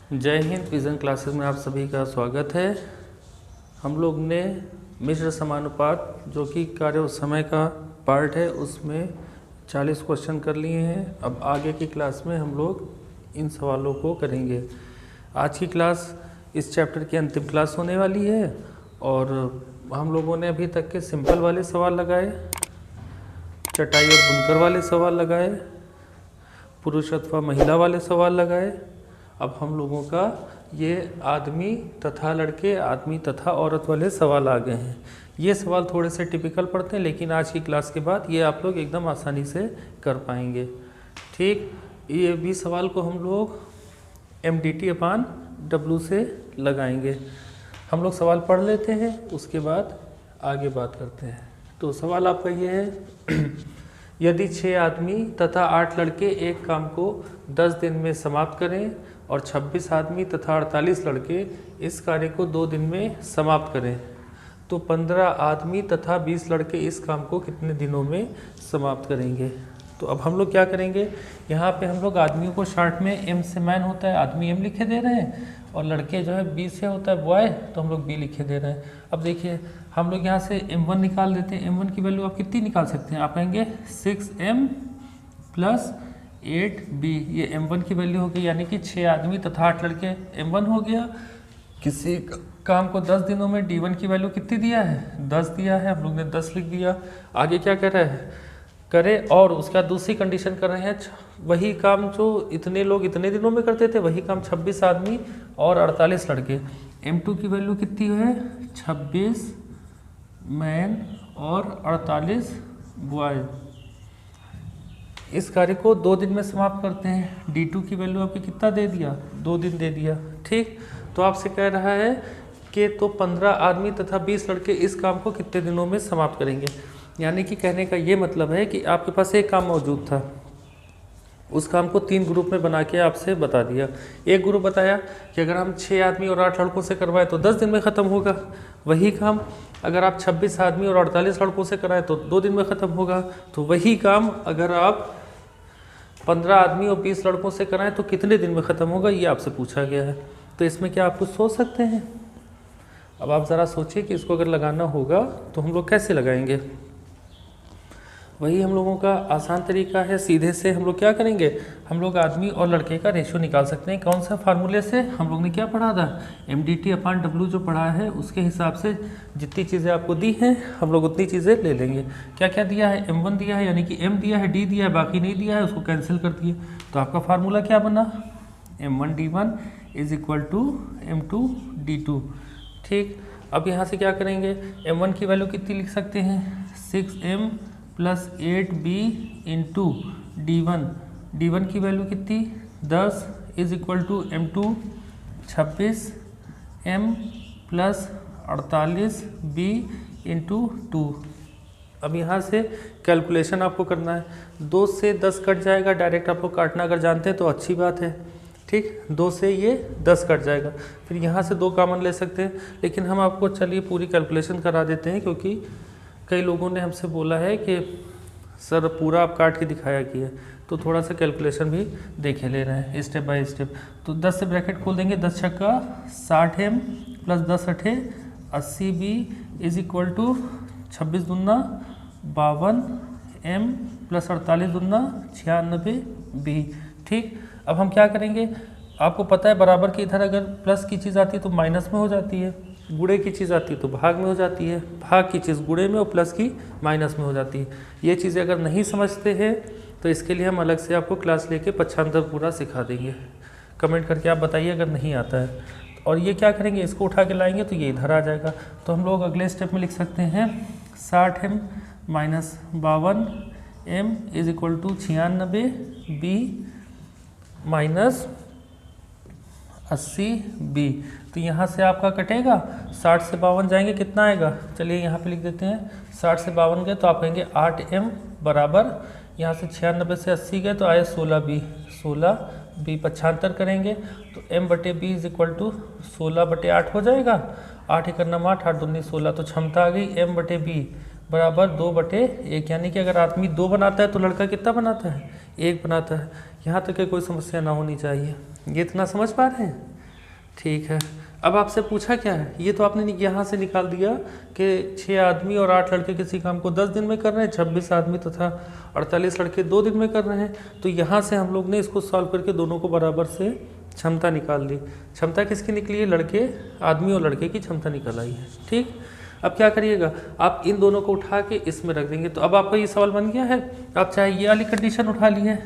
जय Hind. Vision classes में आप सभी का स्वागत है। हम लोग ने मिश्र समानुपात जो कि कार्य और समय का पार्ट है उसमें 40 क्वेश्चन कर लिए हैं। अब आगे की क्लास में हम लोग इन सवालों को करेंगे। आज की क्लास इस चैप्टर की अंतिम क्लास होने वाली है और हम लोगों ने अभी तक के सिंपल वाले सवाल लगाए, चटाई और बुनकर वाले सवाल लगाए, पुरुष अथवा महिला वाले सवाल लगाए। अब हम लोगों का ये आदमी तथा लड़के, आदमी तथा औरत वाले सवाल आ गए हैं। ये सवाल थोड़े से टिपिकल पड़ते हैं, लेकिन आज की क्लास के बाद ये आप लोग एकदम आसानी से कर पाएंगे। ठीक, ये भी सवाल को हम लोग MDT/W से लगाएंगे। हम लोग सवाल पढ़ लेते हैं, उसके बाद आगे बात करते हैं। तो सवाल आपका ये है यदि 6 आदमी तथा 8 लड़के एक काम को 10 दिन में समाप्त करें और 26 आदमी तथा 48 लड़के इस कार्य को 2 दिन में समाप्त करें, तो 15 आदमी तथा 20 लड़के इस काम को कितने दिनों में समाप्त करेंगे। तो अब हम लोग क्या करेंगे, यहाँ पे हम लोग आदमियों को शॉर्ट में M से मैन होता है, आदमी M लिखे दे रहे हैं, और लड़के जो है B से होता है बॉय, तो हम लोग B लिखे दे रहे हैं। अब देखिए हम लोग यहाँ से M1 निकाल देते हैं। M1 की वैल्यू आप कितनी निकाल सकते हैं, आप कहेंगे 6M + 8B। ये M1 की वैल्यू हो गई, यानी कि 6 आदमी तथा 8 लड़के M1 हो गया। किसी काम को 10 दिनों में D1 की वैल्यू कितनी दिया है, 10 दिया है, हम लोग ने 10 लिख दिया। आगे क्या कर रहे हैं, करें, और उसका दूसरी कंडीशन कर रहे हैं वही काम जो इतने लोग इतने दिनों में करते थे, वही काम 26 आदमी और 48 लड़के। M2 की वैल्यू कितनी है, 26 मैन और 48 बॉय, इस कार्य को 2 दिन में समाप्त करते हैं। D2 की वैल्यू आपकी कितना दे दिया, 2 दिन दे दिया। ठीक, तो आपसे कह रहा है कि तो 15 आदमी तथा 20 लड़के इस काम को कितने दिनों में समाप्त करेंगे। यानी कि कहने का ये मतलब है कि आपके पास एक काम मौजूद था, उस काम को 3 ग्रुप में बना के आपसे बता दिया। एक ग्रुप बताया कि अगर हम 6 आदमी और 8 लड़कों से करवाएं तो 10 दिन में ख़त्म होगा। वही काम अगर आप 26 आदमी और 48 लड़कों से कराएं तो 2 दिन में ख़त्म होगा। तो वही काम अगर आप 15 आदमी और 20 लड़कों से कराएं तो कितने दिन में ख़त्म होगा, ये आपसे पूछा गया है। तो इसमें क्या आप कुछ सोच सकते हैं। अब आप ज़रा सोचिए कि इसको अगर लगाना होगा तो हम लोग कैसे लगाएंगे। वही हम लोगों का आसान तरीका है, सीधे से हम लोग क्या करेंगे, हम लोग आदमी और लड़के का रेशियो निकाल सकते हैं। कौन सा फार्मूले से, हम लोग ने क्या पढ़ा था, MDT/W जो पढ़ा है उसके हिसाब से जितनी चीज़ें आपको दी हैं हम लोग उतनी चीज़ें ले लेंगे। क्या क्या दिया है, M1 दिया है, यानी कि M दिया है, D दिया है, बाकी नहीं दिया है, उसको कैंसिल कर दिए। तो आपका फार्मूला क्या बना, M1D1 = M2D2। ठीक, अब यहाँ से क्या करेंगे, M1 की वैल्यू कितनी लिख सकते हैं, 6M + 8B × D1। D1 की वैल्यू कितनी, 10 = M2 26M + 48B × 2। अब यहाँ से कैलकुलेशन आपको करना है। 2 से 10 कट जाएगा, डायरेक्ट आपको काटना अगर जानते हैं तो अच्छी बात है। ठीक, 2 से ये 10 कट जाएगा, फिर यहाँ से 2 कॉमन ले सकते हैं। लेकिन हम आपको चलिए पूरी कैलकुलेशन करा देते हैं, क्योंकि कई लोगों ने हमसे बोला है कि सर पूरा आप काट के दिखाया किए, तो थोड़ा सा कैलकुलेशन भी देखे ले रहे हैं स्टेप बाय स्टेप। तो 10 से ब्रैकेट खोल देंगे, 10 छक्का 60M + 10 अठे 80B = 26 दूना 52M + 48 दूना 96B। ठीक, अब हम क्या करेंगे, आपको पता है बराबर की इधर अगर प्लस की चीज़ आती है तो माइनस में हो जाती है, गुणे की चीज़ आती है तो भाग में हो जाती है, भाग की चीज़ गुणे में और प्लस की माइनस में हो जाती है। ये चीज़ें अगर नहीं समझते हैं तो इसके लिए हम अलग से आपको क्लास लेके पक्षांतर पूरा सिखा देंगे। कमेंट करके आप बताइए अगर नहीं आता है। और ये क्या करेंगे, इसको उठा के लाएंगे तो ये इधर आ जाएगा। तो हम लोग अगले स्टेप में लिख सकते हैं 60M - 52M = 96B - 80B। तो यहाँ से आपका कटेगा, 60 से 52 जाएंगे, कितना आएगा, चलिए यहाँ पे लिख देते हैं। 60 से 52 गए तो आप कहेंगे 8M बराबर, यहाँ से 96 से 80 गए तो आए 16B। 16B पक्षांतर करेंगे तो M/B = 16/8 हो जाएगा। 8 × 9 8, 8 दूनी 16, तो क्षमता आ गई M/B = 2/1। यानी कि अगर आदमी 2 बनाता है तो लड़का कितना बनाता है, 1 बनाता है। यहाँ तक कि कोई समस्या ना होनी चाहिए। ये इतना समझ पा रहे हैं। ठीक है। अब आपसे पूछा क्या है, ये तो आपने यहाँ से निकाल दिया कि 6 आदमी और 8 लड़के किसी काम को 10 दिन में कर रहे हैं, 26 आदमी तथा 48 लड़के 2 दिन में कर रहे हैं। तो यहाँ से हम लोग ने इसको सॉल्व करके दोनों को बराबर से क्षमता निकाल ली। क्षमता किसकी निकली है, लड़के, आदमी और लड़के की क्षमता निकल आई है। ठीक, अब क्या करिएगा, आप इन दोनों को उठा के इसमें रख देंगे। तो अब आपका ये सवाल बन गया है। आप चाहे ये वाली कंडीशन उठा लिए,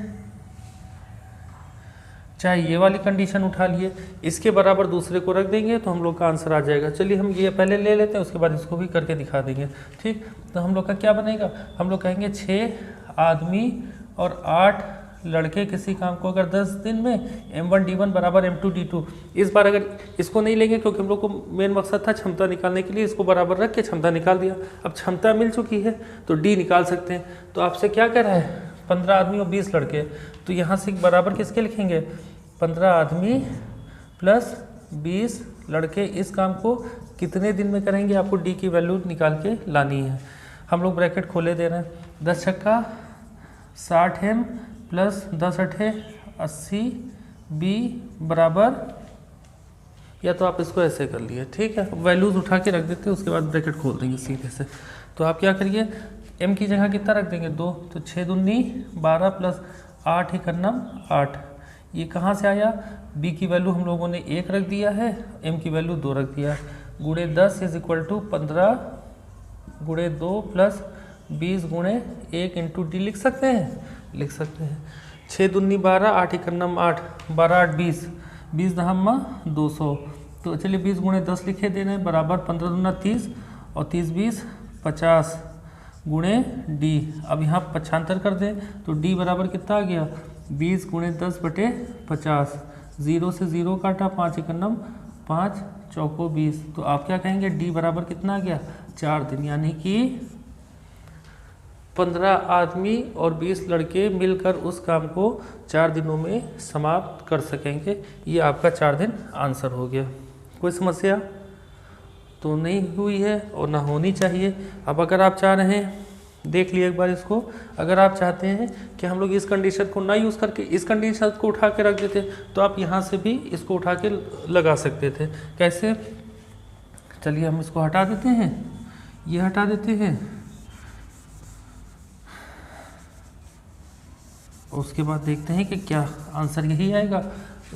चाहे ये वाली कंडीशन उठा लिए, इसके बराबर दूसरे को रख देंगे तो हम लोग का आंसर आ जाएगा। चलिए हम ये पहले ले लेते हैं, उसके बाद इसको भी करके दिखा देंगे। ठीक, तो हम लोग का क्या बनेगा, हम लोग कहेंगे 6 आदमी और 8 लड़के किसी काम को अगर 10 दिन में m1 d1 बराबर m2 d2। इस बार अगर इसको नहीं लेंगे क्योंकि हम लोग को मेन मकसद था क्षमता निकालने के लिए, इसको बराबर रख के क्षमता निकाल दिया। अब क्षमता मिल चुकी है तो d निकाल सकते हैं। तो आपसे क्या कह रहा है, 15 आदमी और 20 लड़के, तो यहाँ से बराबर किसके लिखेंगे, 15 आदमी प्लस 20 लड़के इस काम को कितने दिन में करेंगे, आपको डी की वैल्यू निकाल के लानी है। हम लोग ब्रैकेट खोले दे रहे हैं, 10 छक्का 60 m प्लस 10 अठे 80 b बराबर, या तो आप इसको ऐसे कर लिए। ठीक है, वैल्यूज़ उठा के रख देते हैं, उसके बाद ब्रैकेट खोल देंगे सीधे से। तो आप क्या करिए, m की जगह कितना रख देंगे, 2, तो 6 दूनी 12 प्लस 8 एकन्नम 8। ये कहाँ से आया, b की वैल्यू हम लोगों ने 1 रख दिया है, m की वैल्यू 2 रख दिया। गुणे 10 इज इक्वल टू 15 गुणे 2 प्लस 20 गुणे 1 इंटू डी लिख सकते हैं, लिख सकते हैं। 6 दूनी 12, 8 एकन्नम 8, 12 8 20, 20 दहम्मा 200। तो चलिए 20 गुणे 10 लिखे दे रहे हैं बराबर 15 दूना 30 और 30 20 50 गुणे डी। अब यहाँ 75 कर दें तो डी बराबर कितना आ गया, 20 गुणे 10 बटे 50। 0 से 0 काटा, 5 एकन्नम 5 चौको 20। तो आप क्या कहेंगे, डी बराबर कितना आ गया, 4 दिन। यानी कि 15 आदमी और 20 लड़के मिलकर उस काम को 4 दिनों में समाप्त कर सकेंगे। ये आपका 4 दिन आंसर हो गया। कोई समस्या तो नहीं हुई है और ना होनी चाहिए। अब अगर आप चाह रहे हैं, देख लिए एक बार इसको, अगर आप चाहते हैं कि हम लोग इस कंडीशन को ना यूज़ करके इस कंडीशन को उठा के रख देते तो आप यहाँ से भी इसको उठा के लगा सकते थे। कैसे, चलिए हम इसको हटा देते हैं, ये हटा देते हैं, उसके बाद देखते हैं कि क्या आंसर यही आएगा।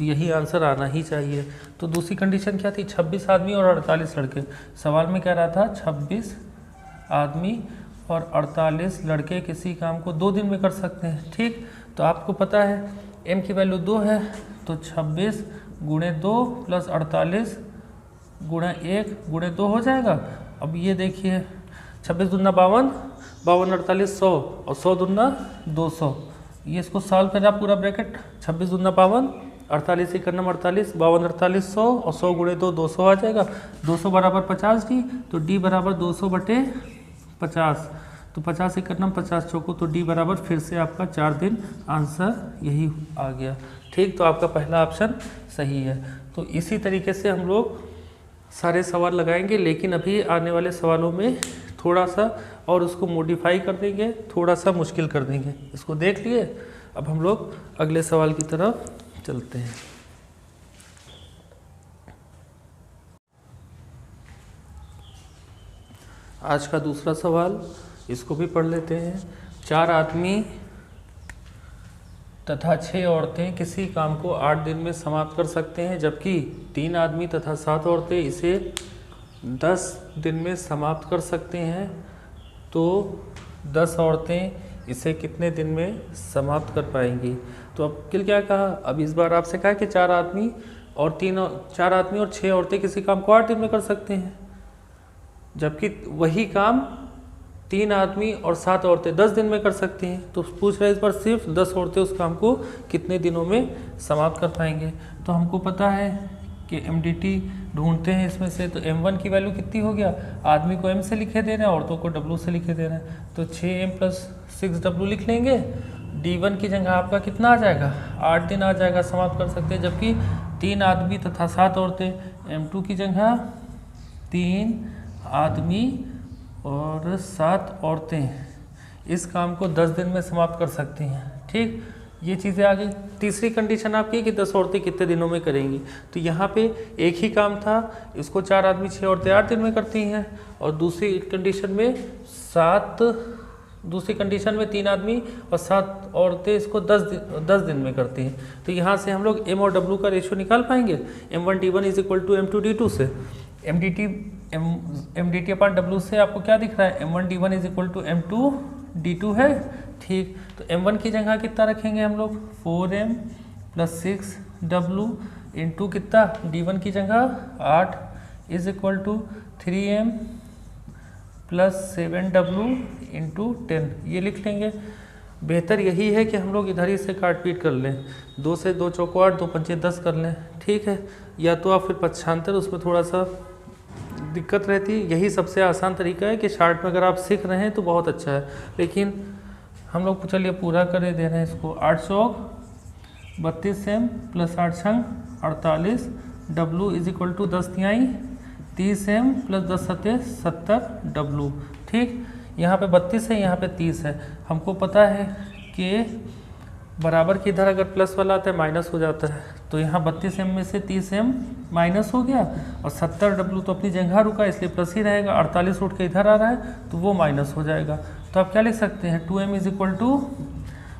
यही आंसर आना ही चाहिए। तो दूसरी कंडीशन क्या थी, 26 आदमी और 48 लड़के। सवाल में कह रहा था 26 आदमी और 48 लड़के किसी काम को 2 दिन में कर सकते हैं। ठीक, तो आपको पता है m की वैल्यू 2 है, तो 26 गुणे 2 प्लस 48 गुणे 1 गुणे 2 हो जाएगा। अब ये देखिए 26 दूना 52, 52 48 100 और 100 दूना 200। ये इसको सॉल्व करें आप पूरा ब्रैकेट, 26 दूना 52, 48 एकन्नम 48, 52 48 100 और 100 गुणे 2 200 आ जाएगा। 200 बराबर 50 डी, तो डी बराबर 200 बटे 50। तो 50 एकन्नम 50 चौको, तो डी बराबर फिर से आपका 4 दिन आंसर यही आ गया। ठीक, तो आपका पहला ऑप्शन सही है। तो इसी तरीके से हम लोग सारे सवाल लगाएंगे, लेकिन अभी आने वाले सवालों में थोड़ा सा और उसको मॉडिफाई कर देंगे, थोड़ा सा मुश्किल कर देंगे। इसको देख लिए, अब हम लोग अगले सवाल की तरफ चलते हैं। आज का दूसरा सवाल, इसको भी पढ़ लेते हैं। 4 आदमी तथा 6 औरतें किसी काम को 8 दिन में समाप्त कर सकते हैं, जबकि 3 आदमी तथा 7 औरतें इसे 10 दिन में समाप्त कर सकते हैं। तो 10 औरतें इसे कितने दिन में समाप्त कर पाएंगी। तो अब क्या कहा, अब इस बार आपसे कहा कि 4 आदमी और 6 औरतें किसी काम को 8 दिन में कर सकते हैं, जबकि वही काम 3 आदमी और 7 औरतें 10 दिन में कर सकती हैं। तो पूछ रहे हैं इस बार सिर्फ 10 औरतें उस काम को कितने दिनों में समाप्त कर पाएंगे। तो हमको पता है कि MDT ढूंढते हैं इसमें से, तो M1 की वैल्यू कितनी हो गया, आदमी को M से लिखे दे रहे हैं, औरतों को W से लिखे दे रहे हैं, तो 6M + 6W लिख लेंगे। D1 की जगह आपका कितना आ जाएगा, 8 दिन आ जाएगा, समाप्त कर सकते हैं। जबकि 3 आदमी तथा 7 औरतें, M2 की जगह 3 आदमी और 7 औरतें इस काम को 10 दिन में समाप्त कर सकती हैं। ठीक, ये चीज़ें आ गई। तीसरी कंडीशन आपकी कि 10 औरतें कितने दिनों में करेंगी, तो यहाँ पे एक ही काम था, इसको 4 आदमी 6 औरतें 8 दिन में करती हैं, और दूसरी कंडीशन में 3 आदमी और 7 औरतें इसको 10 दिन में करती हैं। तो यहाँ से हम लोग M और W का रेशियो निकाल पाएंगे। M1D1 is equal to M2D2 से MDT अपॉन W से आपको क्या दिख रहा है, M1D1 is equal to M2D2 है। ठीक, तो M1 की जगह कितना रखेंगे हम लोग, 4M + 6W इंटू कितना, D1 की जगह 8 is equal to 3M + 7W into 10, ये लिख लेंगे। बेहतर यही है कि हम लोग इधर ही से काट पीट कर लें, 2 से 2 चौको 8, 2 पंचे 10 कर लें। ठीक है, या तो आप फिर पक्षांतर, उसमें थोड़ा सा दिक्कत रहती है। यही सबसे आसान तरीका है कि शार्ट में अगर आप सीख रहे हैं तो बहुत अच्छा है, लेकिन हम लोग चलिए पूरा करे दे रहे हैं इसको। 8 चौक 32M + 8 छंग 48 W इज इक्वल टू 10 तिहाई 30M + 10 सते 70W। ठीक, यहाँ पे 32 है, यहाँ पे 30 है। हमको पता है कि बराबर की इधर अगर प्लस वाला आता है माइनस हो जाता है, तो यहाँ 32M में से 30M माइनस हो गया, और 70W तो अपनी जगह रुका इसलिए प्लस ही रहेगा। 48 उठ के इधर आ रहा है तो वो माइनस हो जाएगा। तो आप क्या लिख सकते हैं, 2M is equal to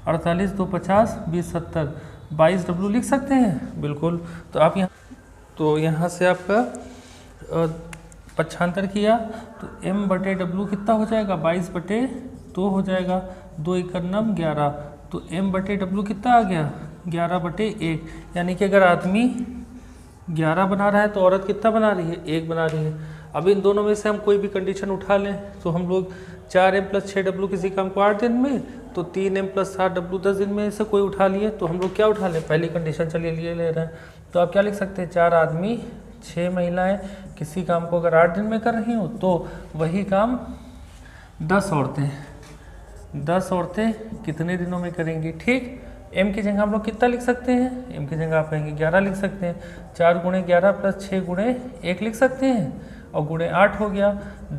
48 2 50 20 70 22W लिख सकते हैं, बिल्कुल। तो आप यहाँ से आपका पक्षांतर किया तो M/W कितना हो जाएगा, 22/2 हो जाएगा। 2 × 9 11, तो M/W कितना आ गया, 11/1। यानी कि अगर आदमी 11 बना रहा है तो औरत कितना बना रही है, 1 बना रही है। अब इन दोनों में से हम कोई भी कंडीशन उठा लें तो हम लोग 4M + 6W किसी काम को 8 दिन में, तो 3M + 7W 10 दिन में से कोई उठा लिए, तो हम लोग क्या उठा लें, पहली कंडीशन चलिए ले रहे हैं। तो आप क्या लिख सकते हैं, 4 आदमी 6 महिलाएं किसी काम को अगर 8 दिन में कर रही हो तो वही काम 10 औरतें कितने दिनों में करेंगी। ठीक, M की जगह हम लोग कितना लिख सकते हैं, M की जगह आप कहेंगे 11 लिख सकते हैं। 4 × 11 + 6 × 1 लिख सकते हैं, और गुणे 8 हो गया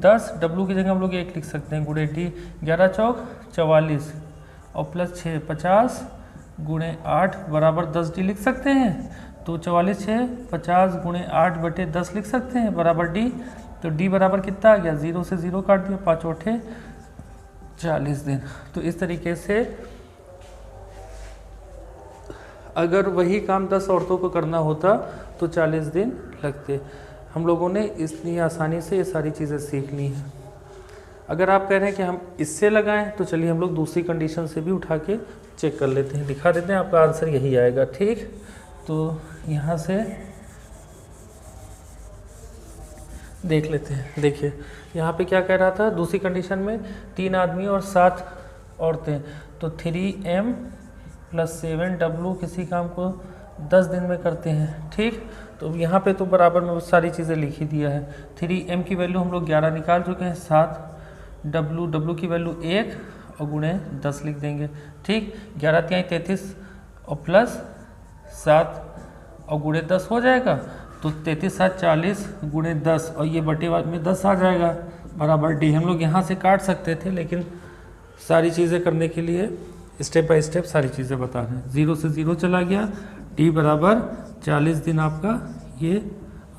10। W की जगह हम लोग 1 लिख सकते हैं, गुणे D 11 चौक 44 और +6 50 × 8 बराबर 10D लिख सकते हैं। तो 44 6 50 × 8/10 लिख सकते हैं बराबर D। तो D बराबर कितना आ गया, 0 से 0 काट दिया, 5 8 40 दिन। तो इस तरीके से अगर वही काम 10 औरतों को करना होता तो 40 दिन लगते। हम लोगों ने इतनी आसानी से ये सारी चीज़ें सीख ली हैं। अगर आप कह रहे हैं कि हम इससे लगाएं तो चलिए हम लोग दूसरी कंडीशन से भी उठा के चेक कर लेते हैं, दिखा देते हैं, आपका आंसर यही आएगा। ठीक, तो यहाँ से देख लेते हैं। देखिए यहाँ पे क्या कह रहा था, दूसरी कंडीशन में 3 आदमी और 7 औरतें, तो 3M + 7W किसी काम को 10 दिन में करते हैं। ठीक, तो यहाँ पे तो बराबर में सारी चीज़ें लिख ही दिया है। 3M की वैल्यू हम लोग 11 निकाल चुके हैं, 7W की वैल्यू 1 और गुणे 10 लिख देंगे। ठीक, 11 × 3 = 33 और +7 और गुणे 10 हो जाएगा, तो 33 7 40 गुणे 10 और ये बटे में 10 आ जाएगा बराबर D। हम लोग यहाँ से काट सकते थे, लेकिन सारी चीज़ें करने के लिए स्टेप बाय स्टेप सारी चीज़ें बता रहे हैं। 0 से 0 चला गया, D बराबर 40 दिन आपका ये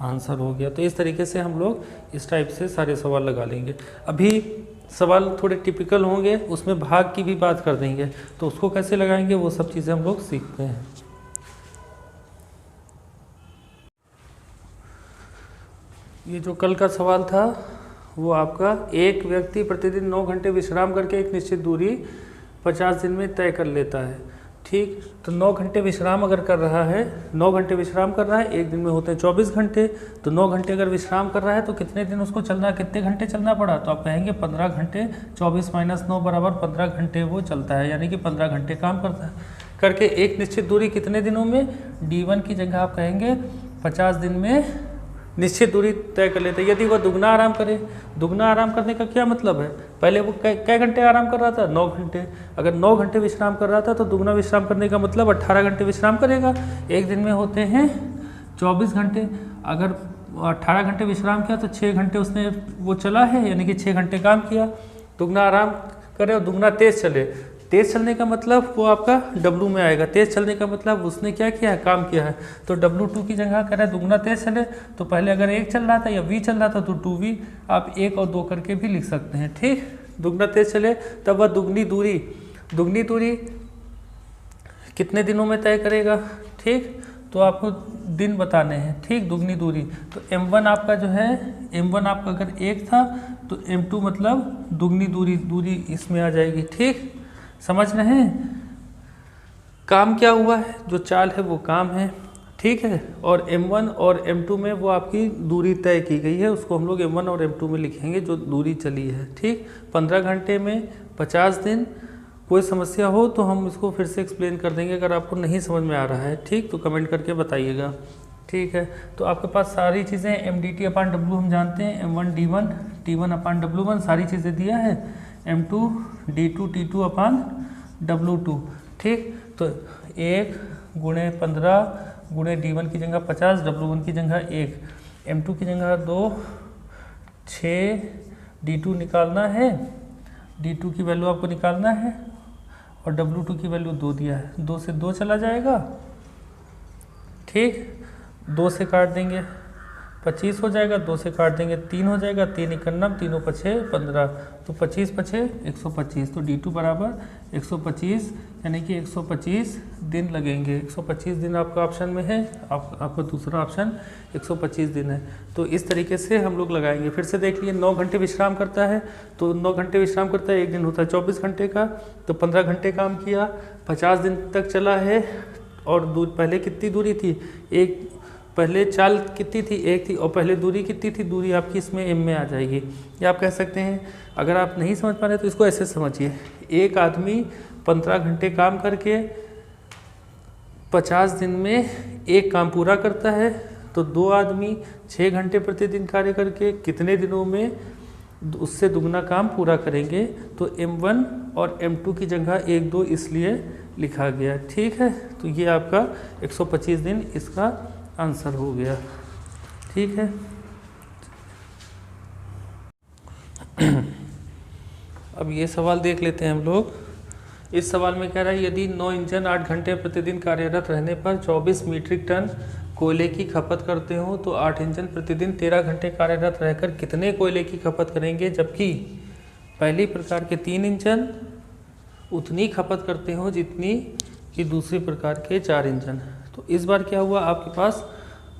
आंसर हो गया। तो इस तरीके से हम लोग इस टाइप से सारे सवाल लगा लेंगे। अभी सवाल थोड़े टिपिकल होंगे, उसमें भाग की भी बात कर देंगे, तो उसको कैसे लगाएंगे वो सब चीज़ें हम लोग सीखते हैं। ये जो कल का सवाल था वो आपका, एक व्यक्ति प्रतिदिन 9 घंटे विश्राम करके एक निश्चित दूरी 50 दिन में तय कर लेता है। ठीक, तो 9 घंटे विश्राम अगर कर रहा है, 9 घंटे विश्राम कर रहा है, एक दिन में होते हैं 24 घंटे, तो 9 घंटे अगर विश्राम कर रहा है तो कितने दिन उसको चलना, कितने घंटे चलना पड़ा, तो आप कहेंगे 15 घंटे। 24 - 9 बराबर 15 घंटे वो चलता है, यानी कि 15 घंटे काम करता है। करके एक निश्चित दूरी कितने दिनों में, D1 की जगह आप कहेंगे 50 दिन में निश्चित दूरी तय कर लेते हैं। यदि वह दुगना आराम करे, दुगना आराम करने का क्या मतलब है, पहले वो कै घंटे आराम कर रहा था, 9 घंटे। अगर 9 घंटे विश्राम कर रहा था तो दुगना विश्राम करने का मतलब 18 घंटे विश्राम करेगा। एक दिन में होते हैं 24 घंटे, अगर 18 घंटे विश्राम किया तो 6 घंटे उसने वो चला है, यानी कि 6 घंटे काम किया। दुगना आराम करे और दुगना तेज चले तेज चलने का मतलब वो आपका W में आएगा। तेज चलने का मतलब उसने क्या किया है, काम किया है। तो W2 की जगह कह रहे हैं दुगना तेज चले, तो पहले अगर 1 चल रहा था या V चल रहा था तो 2V आप 1 और 2 करके भी लिख सकते हैं। ठीक, दुगना तेज चले तब वह दुगनी दूरी कितने दिनों में तय करेगा। ठीक, तो आपको दिन बताने हैं। ठीक, दुगनी दूरी तो m1 आपका जो है, m1 आपका अगर 1 था तो m2 मतलब दुगनी दूरी इसमें आ जाएगी। ठीक, समझ रहे हैं काम क्या हुआ है, जो चाल है वो काम है। ठीक है, और m1 और m2 में वो आपकी दूरी तय की गई है, उसको हम लोग m1 और m2 में लिखेंगे जो दूरी चली है। ठीक, 15 घंटे में 50 दिन। कोई समस्या हो तो हम इसको फिर से एक्सप्लेन कर देंगे अगर आपको नहीं समझ में आ रहा है। ठीक, तो कमेंट करके बताइएगा। ठीक है, तो आपके पास सारी चीज़ें mdt/w हम जानते हैं, m1 d1 t1/w1 सारी चीज़ें दिया है, m2 d2 t2/w2। ठीक, तो 1 गुणे 15 गुणे d1 की जगह 50, w1 की जगह 1, m2 की जगह 2, 6, d2 निकालना है, d2 की वैल्यू आपको निकालना है और W2 की वैल्यू 2 दिया है, 2 से 2 चला जाएगा। ठीक, 2 से काट देंगे 25 हो जाएगा, 2 से काट देंगे 3 हो जाएगा, 3 51, तीनों पछे 15, तो 25 पछे 125, तो D2 बराबर 125 यानी कि 125 दिन लगेंगे। 125 दिन आपका ऑप्शन में है, आपका दूसरा ऑप्शन 125 दिन है। तो इस तरीके से हम लोग लगाएंगे। फिर से देख लिए 9 घंटे विश्राम करता है, तो 9 घंटे विश्राम करता है, एक दिन होता है 24 घंटे का, तो 15 घंटे काम किया, 50 दिन तक चला है। और पहले कितनी दूरी थी, एक पहले चाल कितनी थी, 1 थी, और पहले दूरी कितनी थी, दूरी आपकी इसमें m में आ जाएगी। या आप कह सकते हैं, अगर आप नहीं समझ पा रहे तो इसको ऐसे समझिए, एक आदमी 15 घंटे काम करके 50 दिन में एक काम पूरा करता है, तो 2 आदमी 6 घंटे प्रतिदिन कार्य करके कितने दिनों में उससे दुगना काम पूरा करेंगे। तो m1 और m2 की जगह 1 2 इसलिए लिखा गया। ठीक है, तो ये आपका 125 दिन इसका आंसर हो गया। ठीक है, अब ये सवाल देख लेते हैं हम लोग। इस सवाल में कह रहा है यदि 9 इंजन 8 घंटे प्रतिदिन कार्यरत रहने पर 24 मीट्रिक टन कोयले की खपत करते हो तो 8 इंजन प्रतिदिन 13 घंटे कार्यरत रहकर कितने कोयले की खपत करेंगे, जबकि पहली प्रकार के 3 इंजन उतनी खपत करते हो जितनी कि दूसरी प्रकार के 4 इंजन। तो इस बार क्या हुआ, आपके पास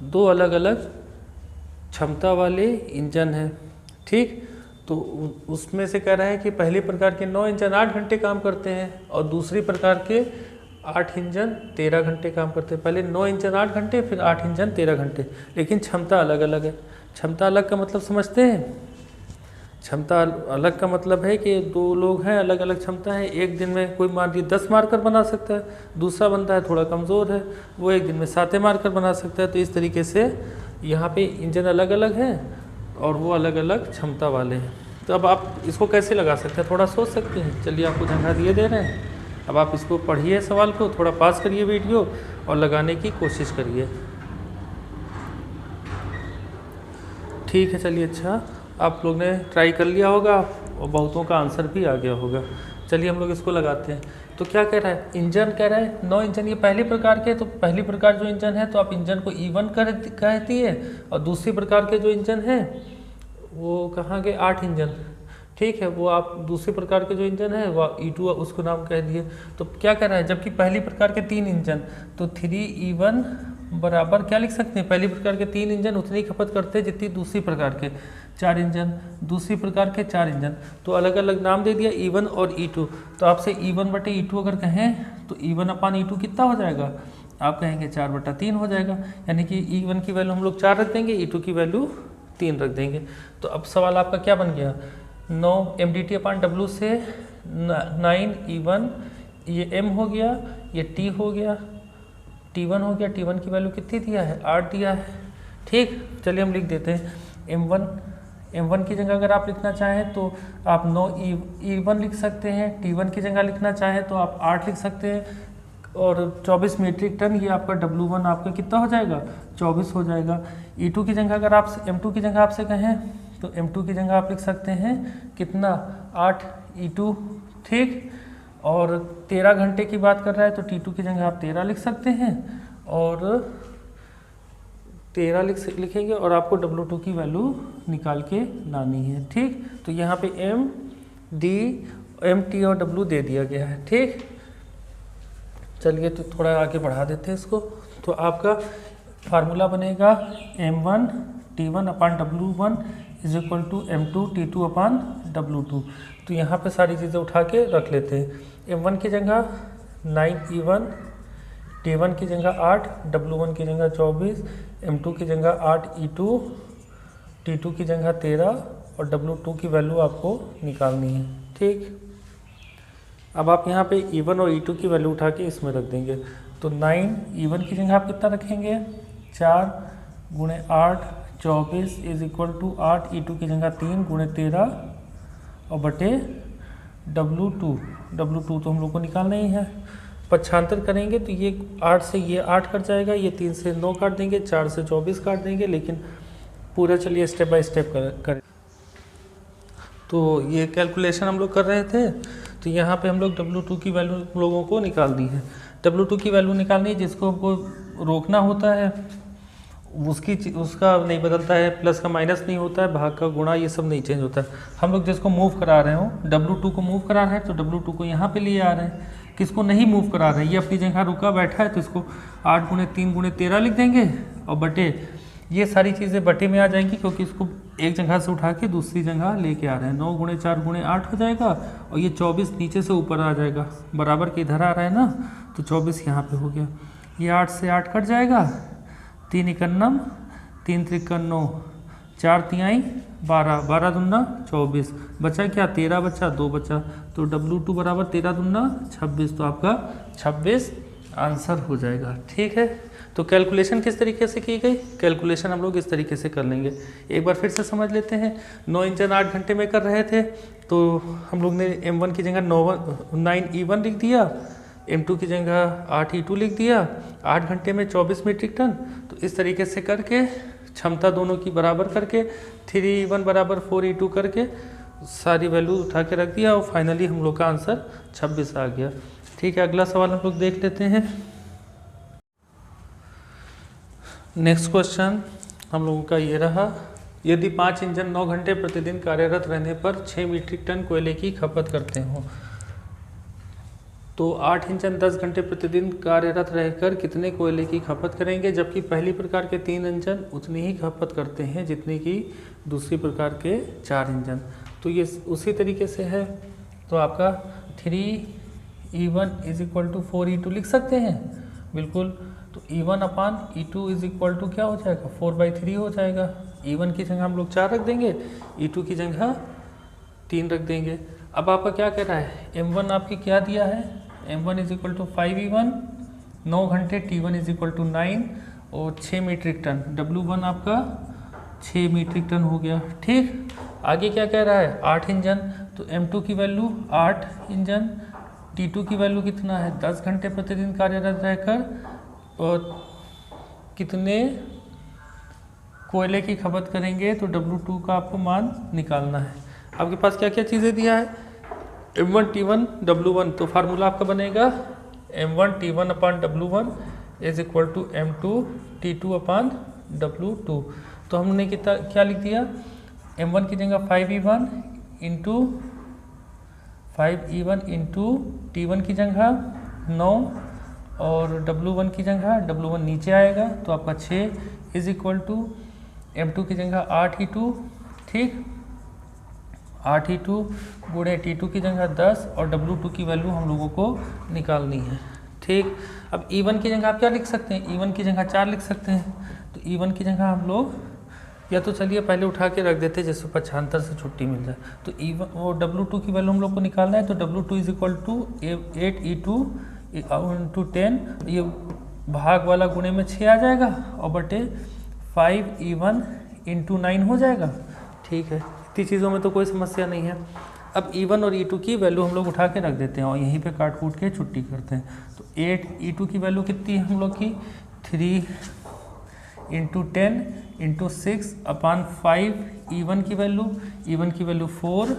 2 अलग अलग क्षमता वाले इंजन हैं। ठीक, तो उसमें से कह रहा है कि पहले प्रकार के 9 इंजन 8 घंटे काम करते हैं और दूसरी प्रकार के 8 इंजन 13 घंटे काम करते हैं। पहले 9 इंजन 8 घंटे, फिर 8 इंजन 13 घंटे, लेकिन क्षमता अलग अलग है। क्षमता अलग का मतलब समझते हैं, क्षमता अलग का मतलब है कि 2 लोग हैं, अलग अलग क्षमता है। एक दिन में कोई मान लीजिए 10 मार्कर बना सकता है, दूसरा बंदा है थोड़ा कमज़ोर है, वो एक दिन में 7 मार्कर बना सकता है। तो इस तरीके से यहाँ पे इंजन अलग अलग हैं और वो अलग अलग क्षमता वाले हैं। तो अब आप इसको कैसे लगा सकते हैं, थोड़ा सोच सकते हैं। चलिए, आपको जगह दिए दे रहे हैं, अब आप इसको पढ़िए, सवाल को थोड़ा पास करिए वीडियो और लगाने की कोशिश करिए। ठीक है, चलिए, अच्छा आप लोग ने ट्राई कर लिया होगा और बहुतों का आंसर भी आ गया होगा। चलिए हम लोग इसको लगाते हैं। तो क्या कह रहा है, इंजन कह रहा है 9 इंजन, ये पहली प्रकार के, तो पहली प्रकार जो इंजन है तो आप इंजन को E1 कहती है, और दूसरी प्रकार के जो इंजन है वो कहाँ गए, 8 इंजन। ठीक है, वो आप दूसरे प्रकार के जो इंजन है वो E2 उसको नाम कह दिए। तो क्या कह रहा है, जबकि पहली प्रकार के 3 इंजन, तो 3E1 बराबर क्या लिख सकते हैं, पहली प्रकार के 3 इंजन उतनी खपत करते हैं जितनी दूसरी प्रकार के 4 इंजन, दूसरी प्रकार के 4 इंजन। तो अलग अलग नाम दे दिया E1 और E2। तो आपसे E1/E2 अगर कहें तो E1/E2 कितना हो जाएगा, आप कहेंगे 4/3 हो जाएगा, यानी कि E1 की वैल्यू हम लोग 4 रख देंगे, E2 की वैल्यू 3 रख देंगे। तो अब सवाल आपका क्या बन गया, 9 mdt/w से 9 E1, ये m हो गया, ये t हो गया, t1 हो गया, t1 की वैल्यू कितनी दिया है, 8 दिया है। ठीक, चलिए हम लिख देते हैं m1 की जगह अगर आप लिखना चाहें तो आप 9 E1 लिख सकते हैं, t1 की जगह लिखना चाहें तो आप 8 लिख सकते हैं, और 24 मीट्रिक टन ये आपका W1 आपका कितना हो जाएगा, 24 हो जाएगा। E2 की जगह अगर आप m2 की जगह आपसे कहें तो m2 की जगह आप लिख सकते हैं कितना, 8 E2। ठीक, और 13 घंटे की बात कर रहा है तो T2 की जगह आप 13 लिख सकते हैं और 13 लिखेंगे और आपको W2 की वैल्यू निकाल के लानी है। ठीक, तो यहाँ पे MT और W दे दिया गया है। ठीक, चलिए तो थोड़ा आगे बढ़ा देते हैं इसको। तो आपका फार्मूला बनेगा M1 T1 upon W1 is equal to M2 T2 upon W2। तो यहाँ पे सारी चीज़ें उठा के रख लेते हैं। M1 की जगह 9E1, T1 की जगह 8, W1 की जगह 24, M2 की जगह 8E2, T2 की जगह 13 और W2 की वैल्यू आपको निकालनी है। ठीक, अब आप यहाँ पे E1 और E2 की वैल्यू उठा के इसमें रख देंगे। तो 9E1 की जगह आप कितना रखेंगे, 4 गुणे 8 24 इज इक्वल टू 8, E2 की जगह 3 गुणे 13 और बटे W2 तो हम लोग को निकालना ही है। पक्षांतर करेंगे तो ये 8 से ये 8 कट जाएगा, ये 3 से 9 काट देंगे, 4 से 24 काट देंगे, लेकिन पूरा चलिए स्टेप बाय स्टेप करें। तो ये कैलकुलेशन हम लोग कर रहे थे, तो यहाँ पे हम लोग W2 की वैल्यू लोगों को निकालनी है। W2 की वैल्यू निकालनी है, जिसको हमको रोकना होता है उसका नहीं बदलता है, प्लस का माइनस नहीं होता है, भाग का गुणा ये सब नहीं चेंज होता है। हम लोग जिसको मूव करा रहे हो, W2 को मूव करा रहे हैं तो W2 को यहाँ पे लिए आ रहे हैं। किसको नहीं मूव करा रहे हैं, ये अपनी जगह रुका बैठा है, तो इसको 8 गुणे 3 गुणे 13 लिख देंगे और बटे ये सारी चीज़ें बटे में आ जाएंगी, क्योंकि इसको एक जगह से उठा के दूसरी जगह लेके आ रहे हैं। 9 गुणे 4 गुणे 8 हो जाएगा और ये 24 नीचे से ऊपर आ जाएगा, बराबर के इधर आ रहा है ना, तो 24 यहाँ पे हो गया। ये 8 से 8 कट जाएगा, 3 इकन्नम 3 त्रिकन्नो 4 तिहाई 12, 12 दूना 24, बचा क्या 13 बचा, 2 बचा, तो W2 बराबर 13 दूना 26, तो आपका 26 आंसर हो जाएगा। ठीक है, तो कैलकुलेशन किस तरीके से की गई, कैलकुलेशन हम लोग इस तरीके से कर लेंगे। एक बार फिर से समझ लेते हैं। 9 इंजन 8 घंटे में कर रहे थे, तो हम लोग ने M1 की जगह 9E1 लिख दिया, M2 की जगह 8E2 लिख दिया, 8 घंटे में 24 मीट्रिक टन। तो इस तरीके से करके क्षमता दोनों की बराबर करके 3E1 बराबर 4E2 करके सारी वैल्यू उठा के रख दिया और फाइनली हम लोग का आंसर 26 आ गया। ठीक है, अगला सवाल हम लोग देख लेते हैं। नेक्स्ट क्वेश्चन हम लोगों का ये रहा, यदि 5 इंजन 9 घंटे प्रतिदिन कार्यरत रहने पर 6 मीट्रिक टन कोयले की खपत करते हो, तो 8 इंजन 10 घंटे प्रतिदिन कार्यरत रहकर कितने कोयले की खपत करेंगे, जबकि पहली प्रकार के 3 इंजन उतनी ही खपत करते हैं जितनी कि दूसरी प्रकार के 4 इंजन। तो ये उसी तरीके से है, तो आपका 3E1 is equal to 4E2 लिख सकते हैं, बिल्कुल। तो E1 upon E2 is equal to क्या हो जाएगा, 4/3 हो जाएगा। E1 की जगह हम लोग 4 रख देंगे, E2 की जगह 3 रख देंगे। अब आपका क्या कह रहा है, M1 आपकी क्या दिया है, M1 is equal to 5E1, 9 घंटे, T1 इज इक्वल टू 9 और 6 मीट्रिक टन, W1 आपका 6 मीट्रिक टन हो गया। ठीक, आगे क्या कह रहा है, 8 इंजन, तो M2 की वैल्यू 8 इंजन, T2 की वैल्यू कितना है, 10 घंटे प्रतिदिन कार्यरत रहकर और कितने कोयले की खपत करेंगे, तो W2 का आपको मान निकालना है। आपके पास क्या क्या चीज़ें दिया है, M1 T1 W1, तो फार्मूला आपका बनेगा M1 T1 upon W1 is equal to M2 T2 upon W2। तो हमने कितना क्या लिख दिया, M1 की जगह 5E1 into 5E1 into T1 की जगह 9 और W1 की जगह W1 नीचे आएगा, तो आपका 6 इज इक्वल टू M2 की जगह 8E2, ठीक, 8E2 गुणे T2 की जगह 10 और W2 की वैल्यू हम लोगों को निकालनी है। ठीक, अब E1 की जगह आप क्या लिख सकते हैं, E1 की जगह 4 लिख सकते हैं, तो E1 की जगह हम लोग या तो चलिए पहले उठा के रख देते हैं जिससे पक्षांतर से छुट्टी मिल जाए। तो E1 और W2 की वैल्यू हम लोग को निकालना है, तो W2 is equal to 8E2 into 10, ये भाग वाला गुणे में 6 आ जाएगा और बटे 5E1 इंटू 9 हो जाएगा। ठीक है, इतनी चीज़ों में तो कोई समस्या नहीं है। अब E1 और E2 की वैल्यू हम लोग उठा के रख देते हैं और यहीं पे काट कूट के छुट्टी करते हैं। तो 8E2 की वैल्यू कितनी है हम लोग की, 3 इंटू 10 इंटू 6 अपान 5 E1 की वैल्यू 4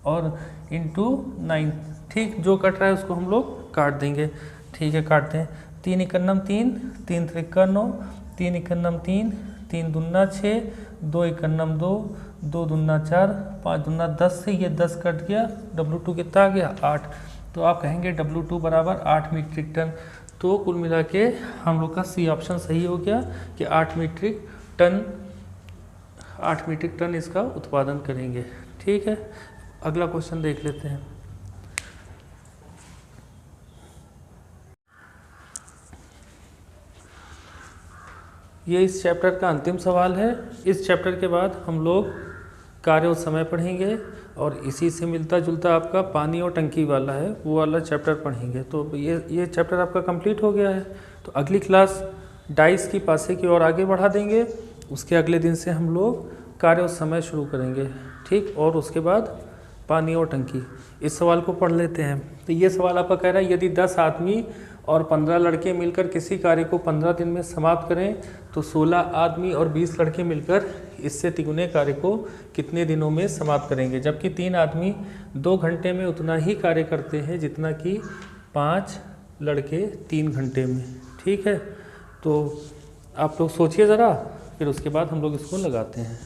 और इंटू 9, ठीक, जो कट रहा है उसको हम लोग काट देंगे। ठीक है, काटते हैं। 3 एकन्नम 3, 3 त्रिका 9, 3 एकन्नम 3, 3 दूना 6, 2 एकन्नम 2, 2 दूना 4, 5 दूना 10 से ये 10 कट गया। W2 कितना आ गया? 8। तो आप कहेंगे W2 बराबर 8 मीट्रिक टन। तो कुल मिला के हम लोग का सी ऑप्शन सही हो गया कि 8 मीट्रिक टन इसका उत्पादन करेंगे। ठीक है, अगला क्वेश्चन देख लेते हैं। ये इस चैप्टर का अंतिम सवाल है। इस चैप्टर के बाद हम लोग कार्य और समय पढ़ेंगे और इसी से मिलता जुलता आपका पानी और टंकी वाला है, वो वाला चैप्टर पढ़ेंगे। तो ये चैप्टर आपका कंप्लीट हो गया है। तो अगली क्लास डाइस की पासे की ओर आगे बढ़ा देंगे। उसके अगले दिन से हम लोग कार्य और समय शुरू करेंगे। ठीक, और उसके बाद पानी और टंकी। इस सवाल को पढ़ लेते हैं। तो ये सवाल आपका कह रहा है यदि 10 आदमी और 15 लड़के मिलकर किसी कार्य को 15 दिन में समाप्त करें तो 16 आदमी और 20 लड़के मिलकर इससे तिगुने कार्य को कितने दिनों में समाप्त करेंगे। जबकि 3 आदमी 2 घंटे में उतना ही कार्य करते हैं जितना कि 5 लड़के 3 घंटे में। ठीक है, तो आप लोग सोचिए ज़रा, फिर उसके बाद हम लोग इसको लगाते हैं।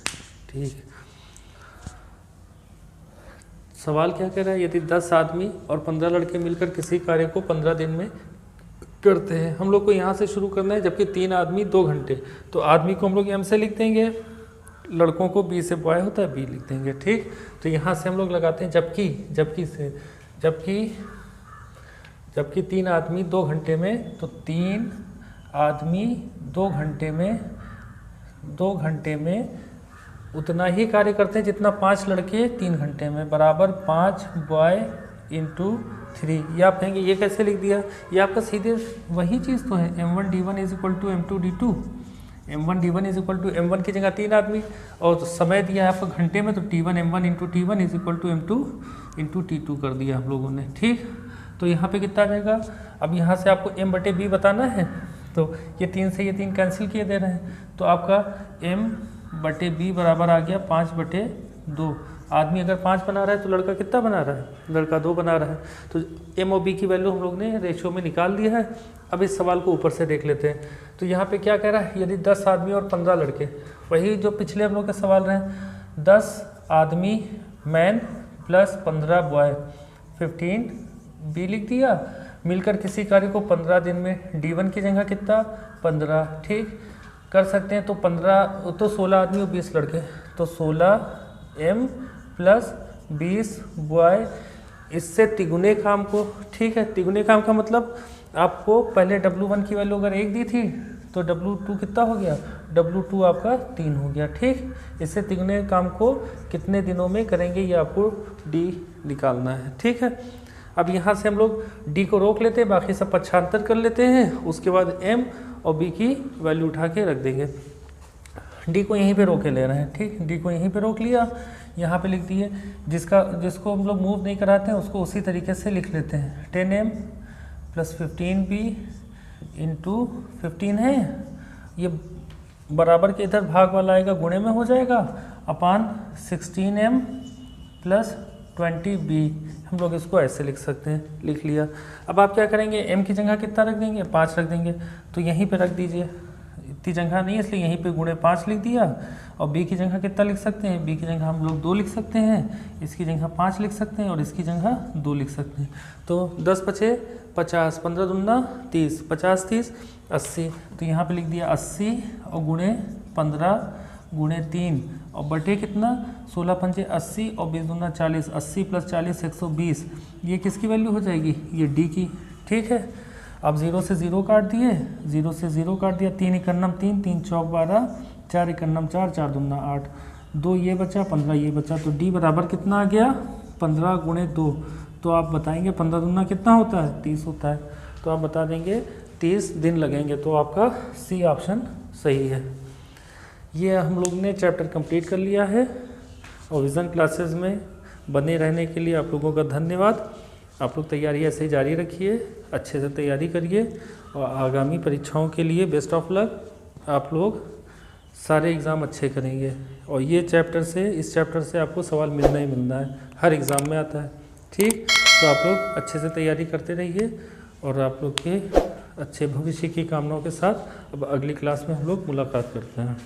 ठीक, सवाल क्या कह रहा है? यदि 10 आदमी और 15 लड़के मिलकर किसी कार्य को 15 दिन में करते हैं। हम लोग को यहाँ से शुरू करना है। जबकि 3 आदमी 2 घंटे, तो आदमी को हम लोग एम से लिख देंगे, लड़कों को बी से बॉय होता है बी लिख देंगे। ठीक, तो यहाँ से हम लोग लगाते हैं जबकि 3 आदमी 2 घंटे में, तो 3 आदमी 2 घंटे में उतना ही कार्य करते हैं जितना 5 लड़के 3 घंटे में, बराबर 5 बॉय इंटू 3। ये आप कहेंगे ये कैसे लिख दिया? ये आपका सीधे वही चीज़ तो है, m1 d1 is equal to m2 d2। m1 d1 is equal to m1 की जगह 3 आदमी और समय दिया है आपको घंटे में, तो t1 m1 into t1 is equal to m2 into t2 कर दिया हम लोगों ने। ठीक, तो यहाँ पे कितना आ जाएगा? अब यहाँ से आपको m बटे b बताना है, तो ये 3 से ये 3 कैंसिल किए दे रहे हैं, तो आपका m बटे b बराबर आ गया 5 बटे 2। आदमी अगर 5 बना रहा है तो लड़का कितना बना रहा है? लड़का 2 बना रहा है। तो m और b की वैल्यू हम लोग ने रेशियो में निकाल दिया है। अब इस सवाल को ऊपर से देख लेते हैं। तो यहाँ पे क्या कह रहा है? यदि 10 आदमी और 15 लड़के, वही जो पिछले हम लोग के सवाल रहे, 10 आदमी मैन प्लस 15 बॉय 15 बी लिख दिया, मिलकर किसी कार्य को 15 दिन में d1 की जगह कितना? 15। ठीक, कर सकते हैं। तो 15 तो 16 आदमी और 20 लड़के, तो 16 m प्लस 20 बॉय, इससे तिगुने काम को। ठीक है, तिगुने काम का मतलब आपको पहले W1 की वैल्यू अगर 1 दी थी तो W2 कितना हो गया? W2 आपका 3 हो गया। ठीक, इससे तिगुने काम को कितने दिनों में करेंगे ये आपको D निकालना है। ठीक है, अब यहाँ से हम लोग D को रोक लेते हैं, बाकी सब पक्षांतर कर लेते हैं। उसके बाद M और B की वैल्यू उठा के रख देंगे। D को यहीं पे रोके ले रहे हैं। ठीक, D को यहीं पे रोक लिया, यहाँ पे लिख दिए। जिसको हम लोग मूव नहीं कराते हैं उसको उसी तरीके से लिख लेते हैं। 10m प्लस 15b इंटू 15 है, ये बराबर के इधर भाग वाला आएगा, गुणे में हो जाएगा, अपान 16m प्लस 20b। हम लोग इसको ऐसे लिख सकते हैं, लिख लिया। अब आप क्या करेंगे? m की जगह कितना रख देंगे? 5 रख देंगे, तो यहीं पे रख दीजिए। इतनी जगह नहीं है इसलिए यहीं पे गुणे 5 लिख दिया। और b की जगह कितना लिख सकते हैं? b की जगह हम लोग 2 लिख सकते हैं, इसकी जगह 5 लिख सकते हैं और इसकी जगह 2 लिख सकते हैं। तो 10 बचे 50, 15 दूना 30, 50 30 80। तो यहाँ पे लिख दिया 80 और गुणे 15 गुणे 3 और बटे कितना? 16 पंचे 80 और 20 दूना 40, 80 प्लस 40 120। ये किसकी वैल्यू हो जाएगी? ये D की। ठीक है, अब 0 से 0 काट दिए, 0 से 0 काट दिया। 3 एकन्नम 3, 3 चौक 12, 4 एकन्नम 4, 4 दूना 8, 2 ये बचा, 15 ये बचा। तो D बराबर कितना आ गया? 15 गुणे 2। तो आप बताएंगे 15 दूना कितना होता है? 30 होता है। तो आप बता देंगे 30 दिन लगेंगे। तो आपका C ऑप्शन सही है। ये हम लोग ने चैप्टर कंप्लीट कर लिया है और विज़न क्लासेस में बने रहने के लिए आप लोगों का धन्यवाद। आप लोग तैयारी ऐसे ही जारी रखिए, अच्छे से तैयारी करिए और आगामी परीक्षाओं के लिए बेस्ट ऑफ लक। आप लोग सारे एग्ज़ाम अच्छे करेंगे और ये इस चैप्टर से आपको सवाल मिलना ही मिलना है, हर एग्ज़ाम में आता है। ठीक, तो आप लोग अच्छे से तैयारी करते रहिए और आप लोग के अच्छे भविष्य की कामनाओं के साथ अब अगली क्लास में हम लोग मुलाकात करते हैं।